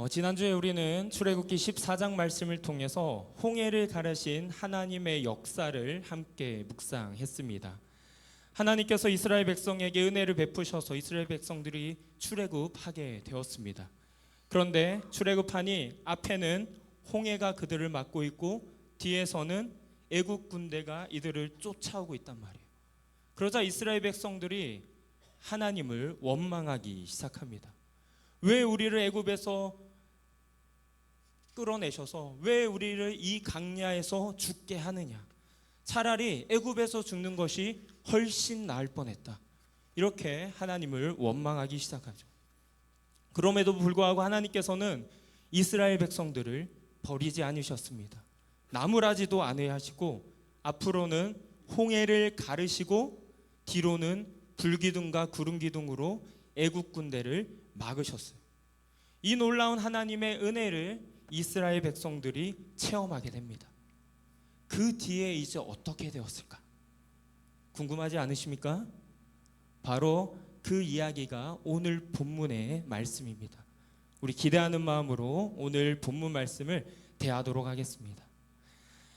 지난주에 우리는 출애굽기 14장 말씀을 통해서 홍해를 가르신 하나님의 역사를 함께 묵상했습니다. 하나님께서 이스라엘 백성에게 은혜를 베푸셔서 이스라엘 백성들이 출애굽하게 되었습니다. 그런데 출애굽하니 앞에는 홍해가 그들을 막고 있고 뒤에서는 애국 군대가 이들을 쫓아오고 있단 말이에요. 그러자 이스라엘 백성들이 하나님을 원망하기 시작합니다. 왜 우리를 애굽에서 끌어내셔서 왜 우리를 이 강야에서 죽게 하느냐? 차라리 애굽에서 죽는 것이 훨씬 나을 뻔했다. 이렇게 하나님을 원망하기 시작하죠. 그럼에도 불구하고 하나님께서는 이스라엘 백성들을 버리지 않으셨습니다. 나무라지도 않으시고 앞으로는 홍해를 가르시고 뒤로는 불기둥과 구름기둥으로 애국 군대를 막으셨어요. 이 놀라운 하나님의 은혜를 이스라엘 백성들이 체험하게 됩니다. 그 뒤에 이제 어떻게 되었을까? 궁금하지 않으십니까? 바로 그 이야기가 오늘 본문의 말씀입니다. 우리 기대하는 마음으로 오늘 본문 말씀을 대하도록 하겠습니다.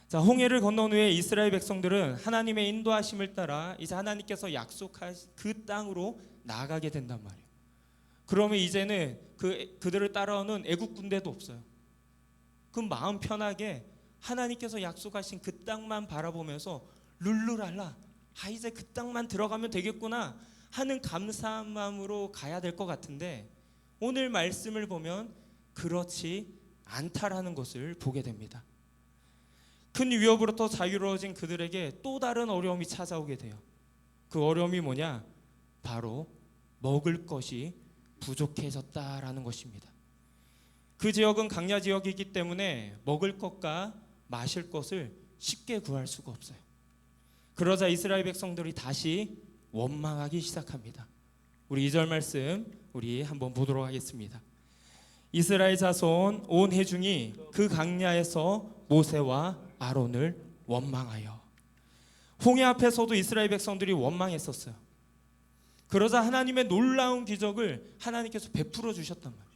자, 홍해를 건넌 후에 이스라엘 백성들은 하나님의 인도하심을 따라 이제 하나님께서 약속하신 그 땅으로 나아가게 된단 말이에요. 그러면 이제는 그들을 따라오는 애국 군대도 없어요. 그럼 마음 편하게 하나님께서 약속하신 그 땅만 바라보면서 룰루랄라, 이제 그 땅만 들어가면 되겠구나 하는 감사한 마음으로 가야 될 것 같은데 오늘 말씀을 보면 그렇지 않다라는 것을 보게 됩니다. 큰 위협으로부터 자유로워진 그들에게 또 다른 어려움이 찾아오게 돼요. 그 어려움이 뭐냐? 바로 먹을 것이 부족해졌다라는 것입니다. 그 지역은 강야 지역이기 때문에 먹을 것과 마실 것을 쉽게 구할 수가 없어요. 그러자 이스라엘 백성들이 다시 원망하기 시작합니다. 우리 2절 말씀 우리 한번 보도록 하겠습니다. 이스라엘 자손 온 회중이 그 강야에서 모세와 아론을 원망하여. 홍해 앞에서도 이스라엘 백성들이 원망했었어요. 그러자 하나님의 놀라운 기적을 하나님께서 베풀어 주셨단 말이에요.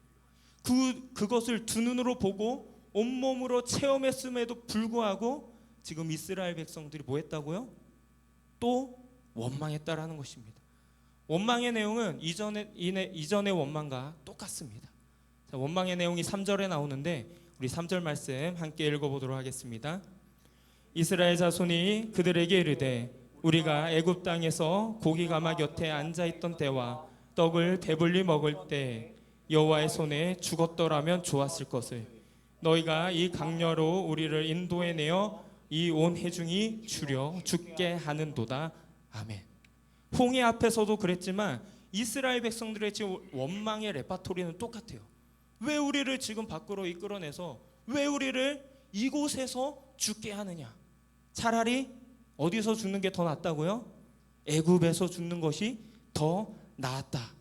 그것을 두 눈으로 보고 온몸으로 체험했음에도 불구하고 지금 이스라엘 백성들이 뭐 했다고요? 또 원망했다라는 것입니다. 원망의 내용은 이전의 원망과 똑같습니다. 자, 원망의 내용이 3절에 나오는데 우리 3절 말씀 함께 읽어보도록 하겠습니다. 이스라엘 자손이 그들에게 이르되 우리가 애굽 땅에서 고기 가마 곁에 앉아있던 때와 떡을 배불리 먹을 때 여호와의 손에 죽었더라면 좋았을 것을 너희가 이 강야로 우리를 인도해내어 이 온 회중이 주려 죽게 하는도다. 아멘. 홍해 앞에서도 그랬지만 이스라엘 백성들의 지금 원망의 레파토리는 똑같아요. 왜 우리를 지금 밖으로 이끌어내서 왜 우리를 이곳에서 죽게 하느냐? 차라리 어디서 죽는 게 더 낫다고요? 애굽에서 죽는 것이 더 나았다.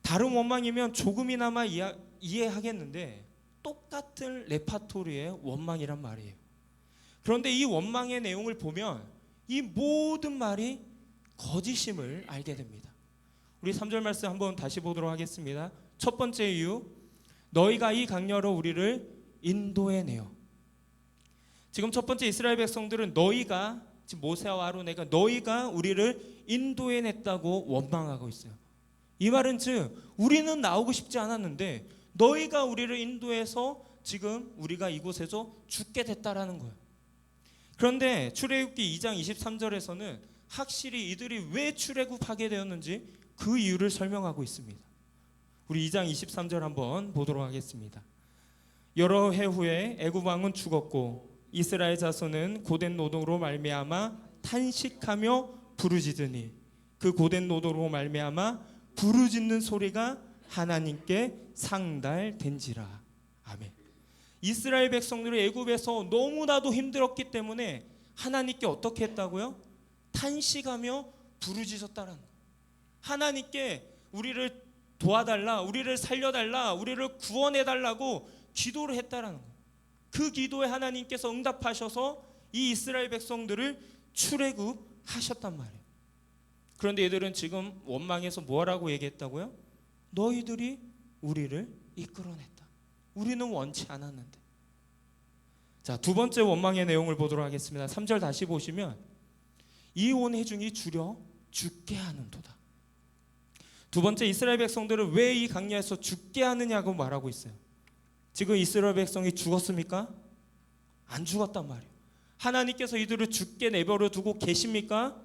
다른 원망이면 조금이나마 이해하겠는데 똑같은 레파토리의 원망이란 말이에요. 그런데 이 원망의 내용을 보면 이 모든 말이 거짓임을 알게 됩니다. 우리 3절 말씀 한번 다시 보도록 하겠습니다. 첫 번째 이유, 너희가 이 강야로 우리를 인도해내어. 지금 첫 번째 이스라엘 백성들은 너희가, 지금 모세와 아론에게 너희가 우리를 인도해냈다고 원망하고 있어요. 이 말은 즉 우리는 나오고 싶지 않았는데 너희가 우리를 인도해서 지금 우리가 이곳에서 죽게 됐다라는 거예요. 그런데 출애굽기 2장 23절에서는 확실히 이들이 왜 출애굽하게 되었는지 그 이유를 설명하고 있습니다. 우리 2장 23절 한번 보도록 하겠습니다. 여러 해 후에 애굽 왕은 죽었고 이스라엘 자손은 고된 노동으로 말미암아 탄식하며 부르짖으니 그 고된 노동으로 말미암아 부르짖는 소리가 하나님께 상달된지라. 아멘. 이스라엘 백성들이 애굽에서 너무나도 힘들었기 때문에 하나님께 어떻게 했다고요? 탄식하며 부르짖었다는 거예요. 하나님께 우리를 도와달라, 우리를 살려달라, 우리를 구원해달라고 기도를 했다는 거예요. 그 기도에 하나님께서 응답하셔서 이 이스라엘 백성들을 출애굽하셨단 말이에요. 그런데 얘들은 지금 원망해서 뭐라고 얘기했다고요? 너희들이 우리를 이끌어냈다. 우리는 원치 않았는데. 자, 두 번째 원망의 내용을 보도록 하겠습니다. 3절 다시 보시면 이 온 회중이 주려 죽게 하는도다. 두 번째, 이스라엘 백성들은 왜 이 강야에서 죽게 하느냐고 말하고 있어요. 지금 이스라엘 백성이 죽었습니까? 안 죽었단 말이에요. 하나님께서 이들을 죽게 내버려 두고 계십니까?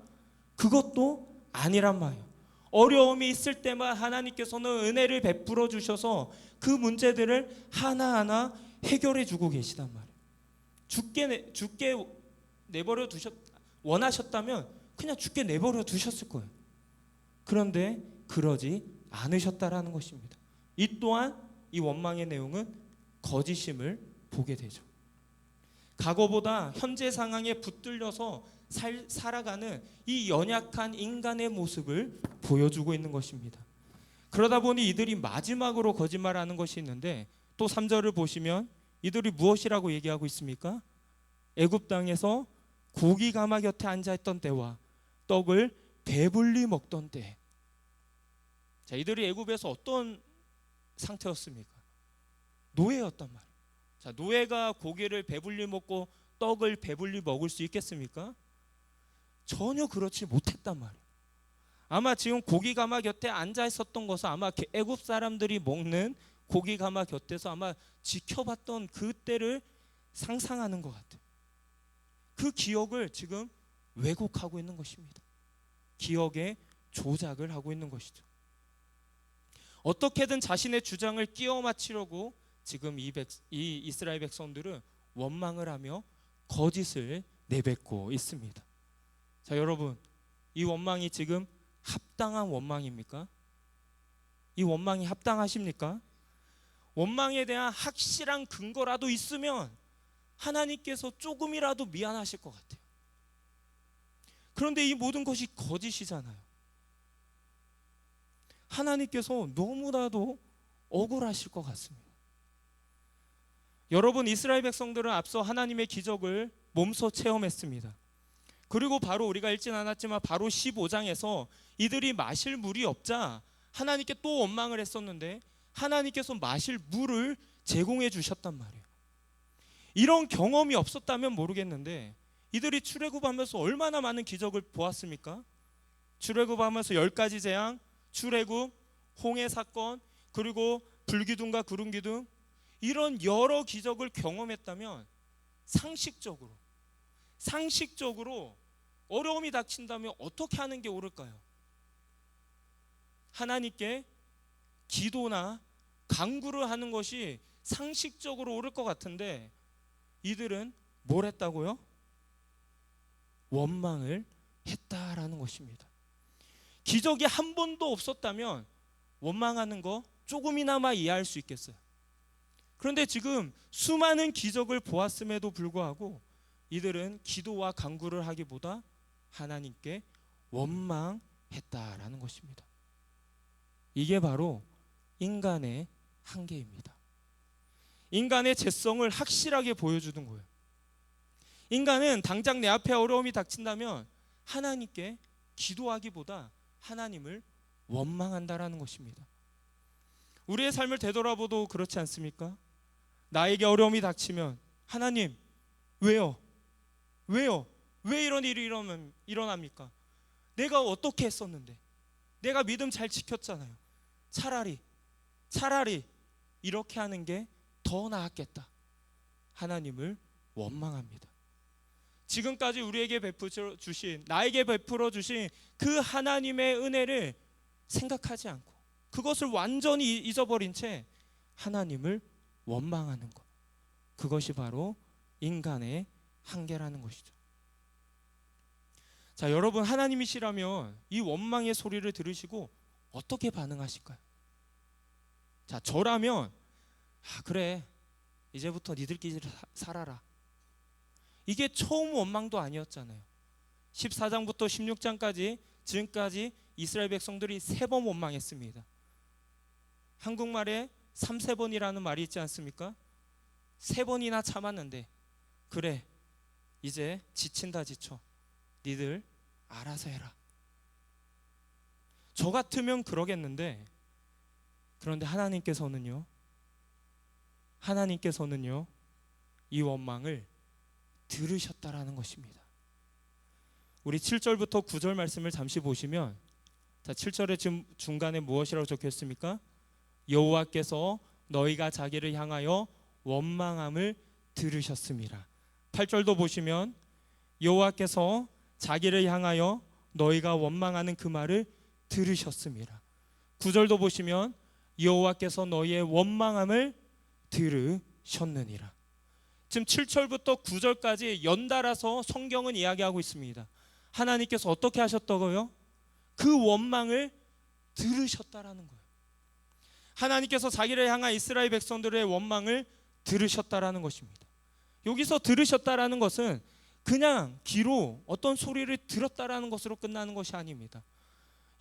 그것도 아니란 말이에요. 어려움이 있을 때만 하나님께서는 은혜를 베풀어 주셔서 그 문제들을 하나하나 해결해 주고 계시단 말이에요. 죽게 내버려 원하셨다면 그냥 죽게 내버려 두셨을 거예요. 그런데 그러지 않으셨다라는 것입니다. 이 또한 이 원망의 내용은 거짓임을 보게 되죠. 과거보다 현재 상황에 붙들려서 살아가는 이 연약한 인간의 모습을 보여주고 있는 것입니다. 그러다 보니 이들이 마지막으로 거짓말하는 것이 있는데, 또 3절을 보시면 이들이 무엇이라고 얘기하고 있습니까? 애굽 땅에서 고기 가마 곁에 앉아있던 때와 떡을 배불리 먹던 때. 자, 이들이 애굽에서 어떤 상태였습니까? 노예였단 말이에요. 자, 노예가 고기를 배불리 먹고 떡을 배불리 먹을 수 있겠습니까? 전혀 그렇지 못했단 말이에요. 아마 지금 고기 가마 곁에 앉아 있었던 것은 아마 애굽 사람들이 먹는 고기 가마 곁에서 아마 지켜봤던 그때를 상상하는 것 같아요. 그 기억을 지금 왜곡하고 있는 것입니다. 기억에 조작을 하고 있는 것이죠. 어떻게든 자신의 주장을 끼워 맞추려고 지금 이 이스라엘 백성들은 원망을 하며 거짓을 내뱉고 있습니다. 자, 여러분, 이 원망이 지금 합당한 원망입니까? 이 원망이 합당하십니까? 원망에 대한 확실한 근거라도 있으면 하나님께서 조금이라도 미안하실 것 같아요. 그런데 이 모든 것이 거짓이잖아요. 하나님께서 너무나도 억울하실 것 같습니다. 여러분, 이스라엘 백성들은 앞서 하나님의 기적을 몸소 체험했습니다. 그리고 바로 우리가 읽진 않았지만 바로 15장에서 이들이 마실 물이 없자 하나님께 또 원망을 했었는데 하나님께서 마실 물을 제공해 주셨단 말이에요. 이런 경험이 없었다면 모르겠는데 이들이 출애굽하면서 얼마나 많은 기적을 보았습니까? 출애굽하면서 10가지 재앙, 출애굽, 홍해 사건, 그리고 불기둥과 구름기둥, 이런 여러 기적을 경험했다면 상식적으로 어려움이 닥친다면 어떻게 하는 게 옳을까요? 하나님께 기도나 간구를 하는 것이 상식적으로 옳을 것 같은데 이들은 뭘 했다고요? 원망을 했다라는 것입니다. 기적이 한 번도 없었다면 원망하는 거 조금이나마 이해할 수 있겠어요. 그런데 지금 수많은 기적을 보았음에도 불구하고 이들은 기도와 간구를 하기보다 하나님께 원망했다라는 것입니다. 이게 바로 인간의 한계입니다. 인간의 죄성을 확실하게 보여주는 거예요. 인간은 당장 내 앞에 어려움이 닥친다면 하나님께 기도하기보다 하나님을 원망한다라는 것입니다. 우리의 삶을 되돌아보도 그렇지 않습니까? 나에게 어려움이 닥치면 하나님 왜요? 왜 이런 일이 일어납니까? 내가 어떻게 했었는데? 내가 믿음 잘 지켰잖아요. 차라리 이렇게 하는 게 더 나았겠다. 하나님을 원망합니다. 지금까지 우리에게 나에게 베풀어 주신 그 하나님의 은혜를 생각하지 않고 그것을 완전히 잊어버린 채 하나님을 원망하는 것, 그것이 바로 인간의 한계라는 것이죠. 자, 여러분, 하나님이시라면 이 원망의 소리를 들으시고 어떻게 반응하실까요? 자, 저라면 그래, 이제부터 니들끼리 살아라. 이게 처음 원망도 아니었잖아요. 14장부터 16장까지 지금까지 이스라엘 백성들이 3번 원망했습니다. 한국말에 3세번이라는 말이 있지 않습니까? 3번이나 참았는데 그래, 이제 지친다 지쳐. 니들 알아서 해라. 저 같으면 그러겠는데 그런데 하나님께서는요 이 원망을 들으셨다라는 것입니다. 우리 7절부터 9절 말씀을 잠시 보시면, 자 7절에 지금 중간에 무엇이라고 적혀있습니까? 여호와께서 너희가 자기를 향하여 원망함을 들으셨습니다. 8절도 보시면 여호와께서 자기를 향하여 너희가 원망하는 그 말을 들으셨습니다. 9절도 보시면 여호와께서 너희의 원망함을 들으셨느니라. 지금 7절부터 9절까지 연달아서 성경은 이야기하고 있습니다. 하나님께서 어떻게 하셨다고요? 그 원망을 들으셨다라는 거예요. 하나님께서 자기를 향한 이스라엘 백성들의 원망을 들으셨다라는 것입니다. 여기서 들으셨다라는 것은 그냥 귀로 어떤 소리를 들었다라는 것으로 끝나는 것이 아닙니다.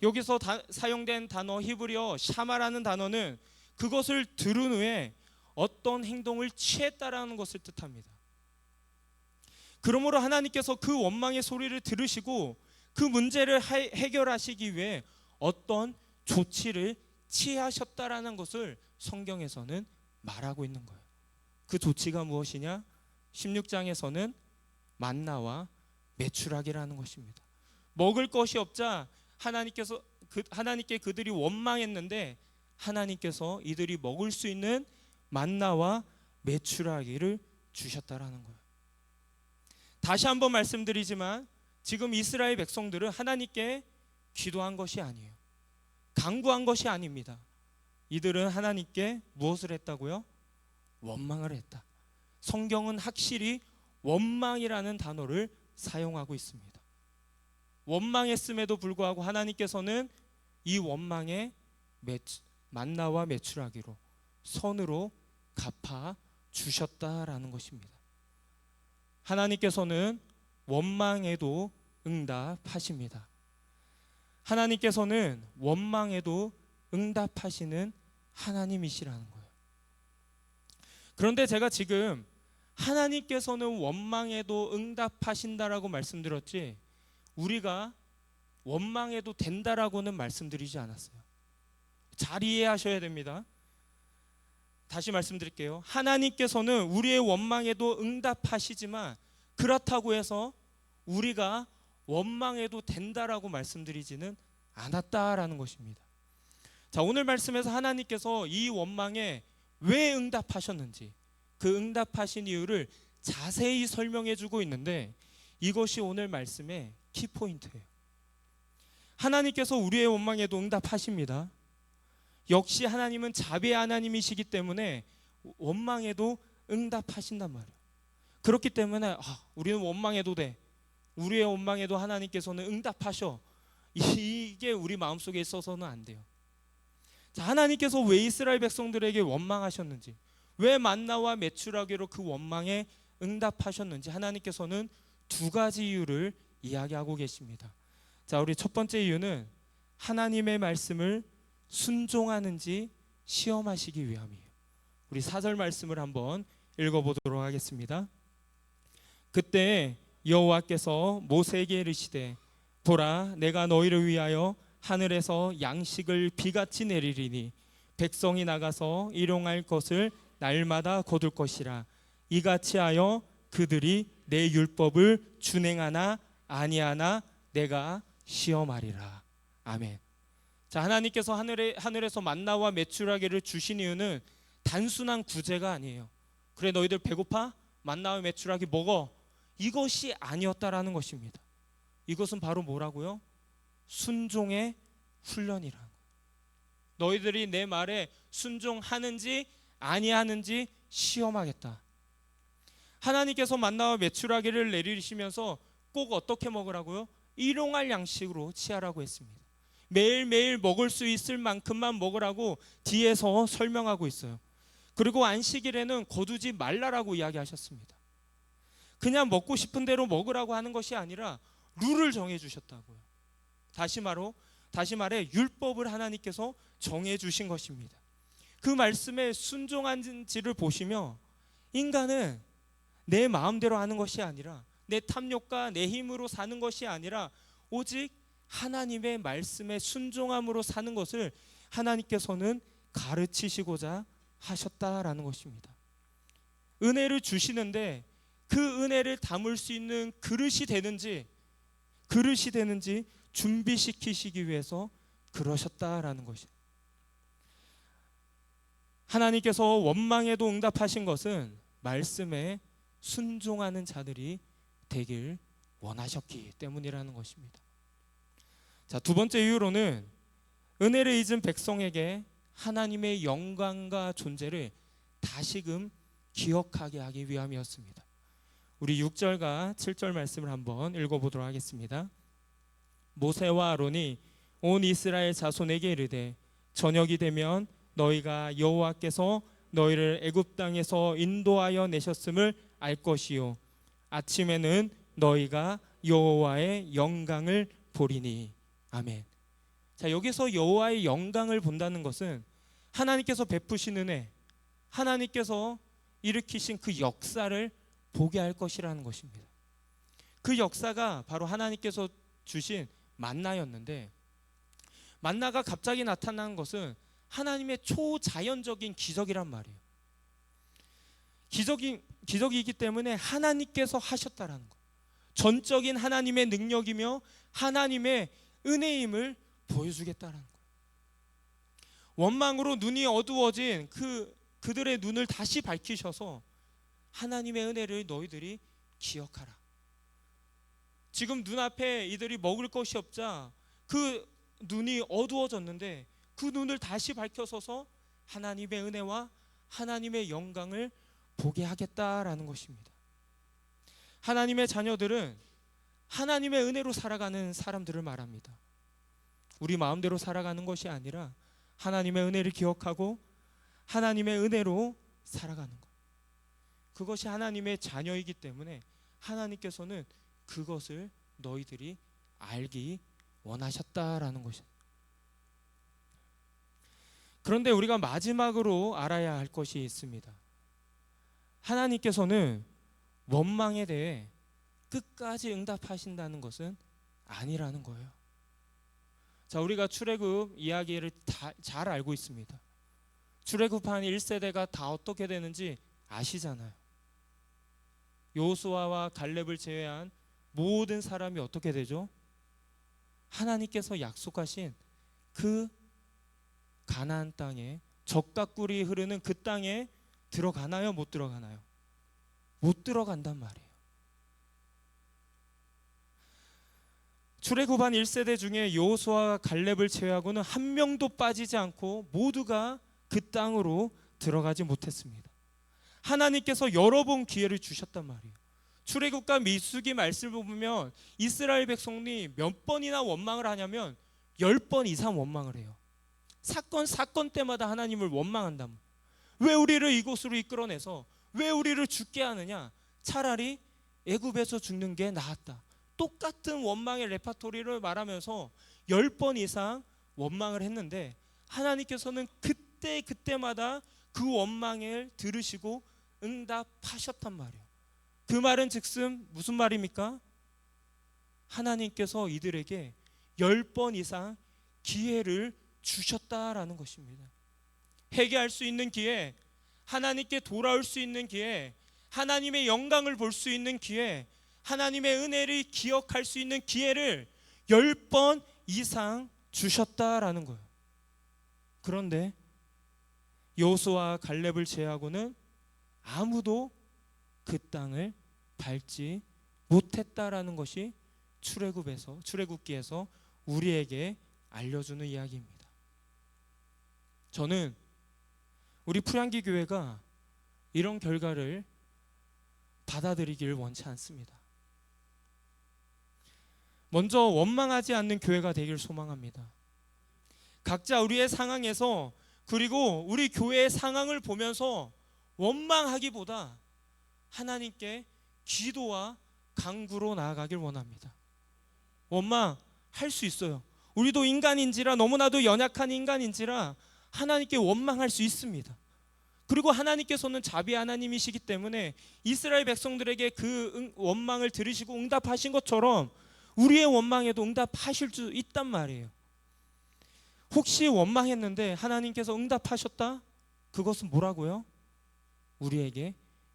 여기서 사용된 단어 히브리어 샤마라는 단어는 그것을 들은 후에 어떤 행동을 취했다라는 것을 뜻합니다. 그러므로 하나님께서 그 원망의 소리를 들으시고 그 문제를 해결하시기 위해 어떤 조치를 취하셨다라는 것을 성경에서는 말하고 있는 거예요. 그 조치가 무엇이냐? 16장에서는 만나와 메추라기라는 것입니다. 먹을 것이 없자 하나님께 그들이 원망했는데 하나님께서 이들이 먹을 수 있는 만나와 메추라기를 주셨다라는 거예요. 다시 한번 말씀드리지만 지금 이스라엘 백성들은 하나님께 기도한 것이 아니에요. 간구한 것이 아닙니다. 이들은 하나님께 무엇을 했다고요? 원망을 했다. 성경은 확실히 원망이라는 단어를 사용하고 있습니다. 원망했음에도 불구하고 하나님께서는 이 원망에 만나와 메추라기로 선으로 갚아 주셨다라는 것입니다. 하나님께서는 원망에도 응답하십니다. 하나님께서는 원망에도 응답하시는 하나님이시라는 거예요. 그런데 제가 지금 하나님께서는 원망에도 응답하신다라고 말씀드렸지 우리가 원망해도 된다라고는 말씀드리지 않았어요. 잘 이해하셔야 됩니다. 다시 말씀드릴게요. 하나님께서는 우리의 원망에도 응답하시지만 그렇다고 해서 우리가 원망해도 된다라고 말씀드리지는 않았다라는 것입니다. 자, 오늘 말씀에서 하나님께서 이 원망에 왜 응답하셨는지 그 응답하신 이유를 자세히 설명해 주고 있는데 이것이 오늘 말씀의 키포인트예요. 하나님께서 우리의 원망에도 응답하십니다. 역시 하나님은 자비의 하나님이시기 때문에 원망에도 응답하신단 말이에요. 그렇기 때문에 우리는 원망해도 돼. 우리의 원망에도 하나님께서는 응답하셔. 이게 우리 마음속에 있어서는 안 돼요. 자, 하나님께서 왜 이스라엘 백성들에게 원망하셨는지, 왜 만나와 메추라기로 그 원망에 응답하셨는지 하나님께서는 두 가지 이유를 이야기하고 계십니다. 자, 우리 첫 번째 이유는 하나님의 말씀을 순종하는지 시험하시기 위함이에요. 우리 4절 말씀을 한번 읽어보도록 하겠습니다. 그때 여호와께서 모세에게 이르시되 보라 내가 너희를 위하여 하늘에서 양식을 비같이 내리리니 백성이 나가서 일용할 것을 날마다 거둘 것이라 이같이 하여 그들이 내 율법을 준행하나 아니하나 내가 시험하리라. 아멘. 자, 하나님께서 하늘에서 만나와 메추라기를 주신 이유는 단순한 구제가 아니에요. 그래 너희들 배고파? 만나와 메추라기 먹어. 이것이 아니었다라는 것입니다. 이것은 바로 뭐라고요? 순종의 훈련이라는 거예요. 너희들이 내 말에 순종하는지 아니하는지 시험하겠다. 하나님께서 만나와 메추라기를 내리시면서 꼭 어떻게 먹으라고요? 일용할 양식으로 취하라고 했습니다. 매일매일 먹을 수 있을 만큼만 먹으라고 뒤에서 설명하고 있어요. 그리고 안식일에는 거두지 말라라고 이야기하셨습니다. 그냥 먹고 싶은 대로 먹으라고 하는 것이 아니라 룰을 정해 주셨다고요. 다시 말해 율법을 하나님께서 정해 주신 것입니다. 그 말씀에 순종한지를 보시며 인간은 내 마음대로 하는 것이 아니라 내 탐욕과 내 힘으로 사는 것이 아니라 오직 하나님의 말씀에 순종함으로 사는 것을 하나님께서는 가르치시고자 하셨다라는 것입니다. 은혜를 주시는데 그 은혜를 담을 수 있는 그릇이 되는지 준비시키시기 위해서 그러셨다라는 것이에요. 하나님께서 원망에도 응답하신 것은 말씀에 순종하는 자들이 되길 원하셨기 때문이라는 것입니다. 자, 두 번째 이유로는 은혜를 잊은 백성에게 하나님의 영광과 존재를 다시금 기억하게 하기 위함이었습니다. 우리 6절과 7절 말씀을 한번 읽어보도록 하겠습니다. 모세와 아론이 온 이스라엘 자손에게 이르되 저녁이 되면 너희가 여호와께서 너희를 애굽 땅에서 인도하여 내셨음을 알 것이요 아침에는 너희가 여호와의 영광을 보리니. 아멘. 자, 여기서 여호와의 영광을 본다는 것은 하나님께서 베푸신 은혜, 하나님께서 일으키신 그 역사를 보게 할 것이라는 것입니다. 그 역사가 바로 하나님께서 주신 만나였는데, 만나가 갑자기 나타난 것은 하나님의 초자연적인 기적이란 말이에요. 기적이기 때문에 하나님께서 하셨다라는 것, 전적인 하나님의 능력이며 하나님의 은혜임을 보여주겠다라는 거예요. 원망으로 눈이 어두워진 그들의 눈을 다시 밝히셔서 하나님의 은혜를 너희들이 기억하라. 지금 눈앞에 이들이 먹을 것이 없자 그 눈이 어두워졌는데 그 눈을 다시 밝혀서서 하나님의 은혜와 하나님의 영광을 보게 하겠다라는 것입니다. 하나님의 자녀들은 하나님의 은혜로 살아가는 사람들을 말합니다. 우리 마음대로 살아가는 것이 아니라 하나님의 은혜를 기억하고 하나님의 은혜로 살아가는 것, 그것이 하나님의 자녀이기 때문에 하나님께서는 그것을 너희들이 알기 원하셨다라는 것입니다. 그런데 우리가 마지막으로 알아야 할 것이 있습니다. 하나님께서는 원망에 대해 끝까지 응답하신다는 것은 아니라는 거예요. 자, 우리가 출애굽 이야기를 잘 알고 있습니다. 출애굽한 1세대가 다 어떻게 되는지 아시잖아요. 여호수아와 갈렙을 제외한 모든 사람이 어떻게 되죠? 하나님께서 약속하신 그 가나안 땅에, 젖과 꿀이 흐르는 그 땅에 들어가나요? 못 들어가나요? 못 들어간단 말이에요. 출애굽한 1세대 중에 여호수아와 갈렙을 제외하고는 한 명도 빠지지 않고 모두가 그 땅으로 들어가지 못했습니다. 하나님께서 여러 번 기회를 주셨단 말이에요. 출애굽과 민수기 말씀을 보면 이스라엘 백성이 몇 번이나 원망을 하냐면 10번 이상 원망을 해요. 사건 때마다 하나님을 원망한다면, 왜 우리를 이곳으로 이끌어내서 왜 우리를 죽게 하느냐, 차라리 애굽에서 죽는 게 나았다. 똑같은 원망의 레파토리를 말하면서 10번 이상 원망을 했는데 하나님께서는 그때마다 그 원망을 들으시고 응답하셨단 말이에요. 그 말은 즉슨 무슨 말입니까? 하나님께서 이들에게 10번 이상 기회를 주셨다라는 것입니다. 회개할 수 있는 기회, 하나님께 돌아올 수 있는 기회, 하나님의 영광을 볼 수 있는 기회, 하나님의 은혜를 기억할 수 있는 기회를 10번 이상 주셨다라는 거예요. 그런데 여호수아와 갈렙을 제외하고는 아무도 그 땅을 밟지 못했다라는 것이 출애굽기에서 우리에게 알려주는 이야기입니다. 저는 우리 풀향기 교회가 이런 결과를 받아들이기를 원치 않습니다. 먼저 원망하지 않는 교회가 되길 소망합니다. 각자 우리의 상황에서, 그리고 우리 교회의 상황을 보면서 원망하기보다 하나님께 기도와 간구로 나아가길 원합니다. 원망할 수 있어요. 우리도 인간인지라, 너무나도 연약한 인간인지라 하나님께 원망할 수 있습니다. 그리고 하나님께서는 자비 하나님이시기 때문에 이스라엘 백성들에게 그 원망을 들으시고 응답하신 것처럼 우리의 원망에도 응답하실 수 있단 말이에요. 혹시 원망했는데 하나님께서 응답하셨다? 그것은 뭐라고요? 우리에게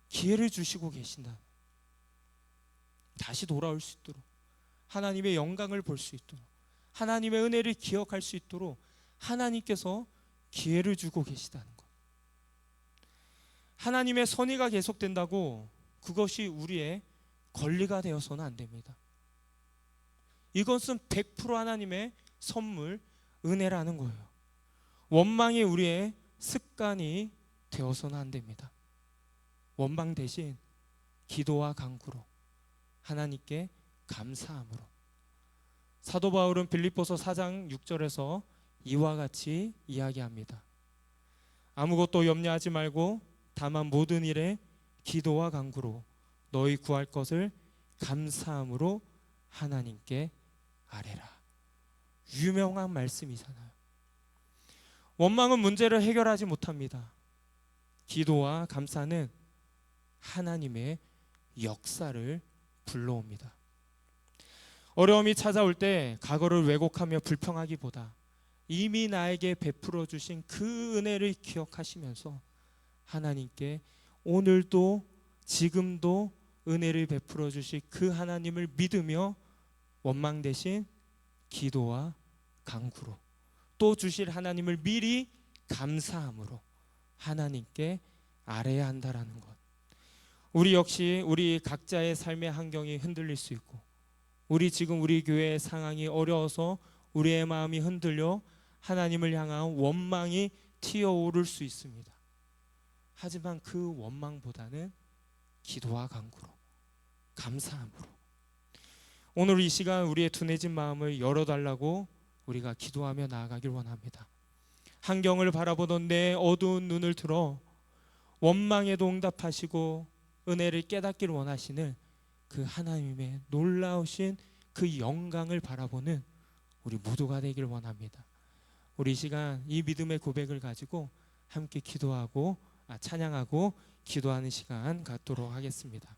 기회를 주시고 계신다. 다시 돌아올 수 있도록, 하나님의 영광을 볼 수 있도록, 하나님의 은혜를 기억할 수 있도록 하나님께서 기회를 주고 계시다는 것. 하나님의 선의가 계속된다고 그것이 우리의 권리가 되어서는 안 됩니다. 이것은 100% 하나님의 선물, 은혜라는 거예요. 원망이 우리의 습관이 되어서는 안 됩니다. 원망 대신 기도와 간구로, 하나님께 감사함으로. 사도 바울은 빌립보서 4장 6절에서 이와 같이 이야기합니다. 아무것도 염려하지 말고 다만 모든 일에 기도와 간구로 너희 구할 것을 감사함으로 하나님께 아뢰라. 유명한 말씀이잖아요. 원망은 문제를 해결하지 못합니다. 기도와 감사는 하나님의 역사를 불러옵니다. 어려움이 찾아올 때 과거를 왜곡하며 불평하기보다 이미 나에게 베풀어 주신 그 은혜를 기억하시면서 하나님께 오늘도 지금도 은혜를 베풀어 주실 그 하나님을 믿으며 원망 대신 기도와 간구로, 또 주실 하나님을 미리 감사함으로 하나님께 아뢰야 한다라는 것. 우리 역시 우리 각자의 삶의 환경이 흔들릴 수 있고, 우리 지금 우리 교회의 상황이 어려워서 우리의 마음이 흔들려 하나님을 향한 원망이 튀어오를 수 있습니다. 하지만 그 원망보다는 기도와 간구로, 감사함으로 오늘 이 시간 우리의 둔해진 마음을 열어달라고 우리가 기도하며 나아가길 원합니다. 환경을 바라보던 내 어두운 눈을 들어 원망에도 응답하시고 은혜를 깨닫기를 원하시는 그 하나님의 놀라우신 그 영광을 바라보는 우리 모두가 되길 원합니다. 우리 이 시간 이 믿음의 고백을 가지고 함께 기도하고 찬양하고 기도하는 시간 갖도록 하겠습니다.